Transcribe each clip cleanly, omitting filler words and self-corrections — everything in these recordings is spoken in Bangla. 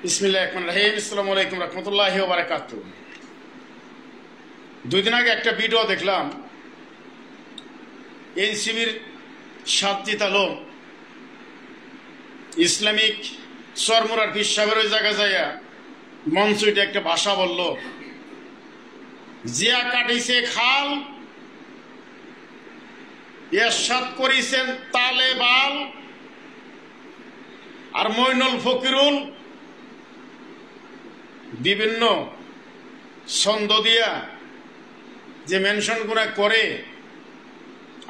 বিসমিল্লাহির রহমানির রহিম। আসসালামু আলাইকুম রহমতুল্লাহি ওয়া বারাকাতুহু। 2 দিন আগে একটা ভিডিও দেখলাম, এনসিবির সাজ্জিদ আলম ইসলামিক সরমুরার পীর সাহেবের ওই জায়গা যাইয়া মঞ্চইটা একটা ভাষা বলল, জিয়া কাটিছে খাল, এরশাদ করিছেন তালেবাল, আর মইনুল ফকিরুল বিভিন্ন ছন্দ দিয়া যে মেনশনগুলো করে,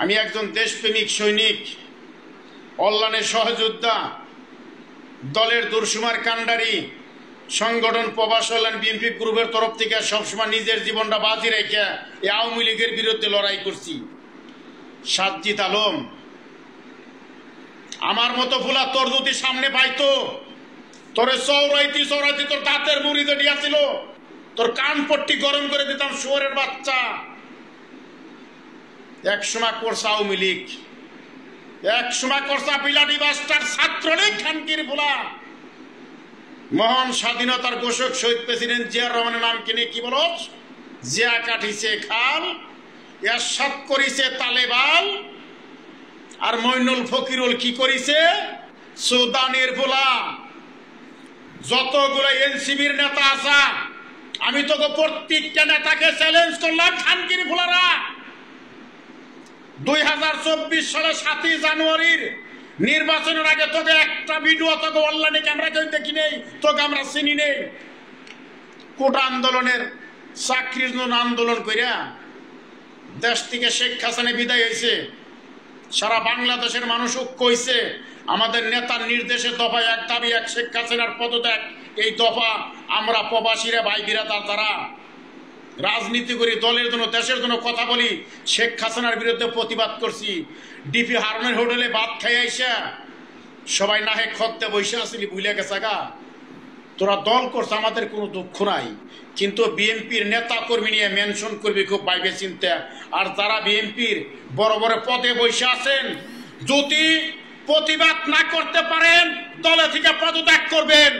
আমি একজন দেশপ্রেমিক সৈনিক, অল্লানের সহযোদ্ধা, দলের দুরসুমার কান্ডারি, সংগঠন প্রবাস কল্যাণ বিএনপি গ্রুপের তরফ থেকে সবসময় নিজের জীবনটা বাজি রেখে এই আওয়ামী লীগের বিরুদ্ধে লড়াই করছি। সাজ্জিদ আলম, আমার মতো ফুলা তোর যদি সামনে পাইতো, তোর চৌরাইতি তোর দাঁতের মুড়িতে দিয়াছিল, তোর কান পট্টি গরম করে দিতাম শুয়োরের বাচ্চা। এক সময় করছে আওয়ামী লীগ, এক সময় করছে বিলাটি বাস্টার ছাত্রলীগ, খানকির ফুলা। মহান স্বাধীনতার ঘোষক শহীদ প্রেসিডেন্ট জিয়া রহমানের নাম কিনে কি বলো, জিয়া কাটিছে খাল, এরশাদ করিছে তালেবাল, আর মইনুল ফকিরুল কি করিছে সুদানের ফুলা। যতগুলো এনসিবির নেতা আছে, আমি তোকে প্রত্যেকটা নেতাকে চ্যালেঞ্জ করলাম, খানকির ফুলারা 2024 সালে 7ই জানুয়ারির নির্বাচনের আগে তোকে একটা ভিডিও তোকে অনলাইনে ক্যামেরা কেউ দেখি নেই, তোকে আমরা চিনি নেই। কোটা আন্দোলনের চাকরির জন্য আন্দোলন করিয়া দেশ থেকে শেখ হাসিনা বিদায় হয়েছে, সারা বাংলাদেশের মানুষ ঐক্য হয়েছে। আমাদের নেতার নির্দেশে দফা এক দাবি এক, শেখ হাসিনার পদত্যাগ। এই দফা আমরা প্রবাসীরা ভাই বিরাদার দ্বারা রাজনীতি করি, দলের জন্য দেশের জন্য কথা বলি, শেখ হাসিনার বিরুদ্ধে প্রতিবাদ করছি। ডিপি হারুনের হোটেলে ভাত খাই আইসা সবাই নাহে খদ্দে বসে আসলি, ভুলে গেছে গা। তোরা দল করছে, আমাদের কোনো দুঃখ নাই, কিন্তু বিএনপির নেতা কর্মী নিয়ে মেনশন করবি খুব ভাইবে চিন্তা। আর যারা বিএনপির বড় বড় পদে বসে আছেন, যদি প্রতিবাদ না করতে পারেন দলে থেকে পদত্যাগ করবেন।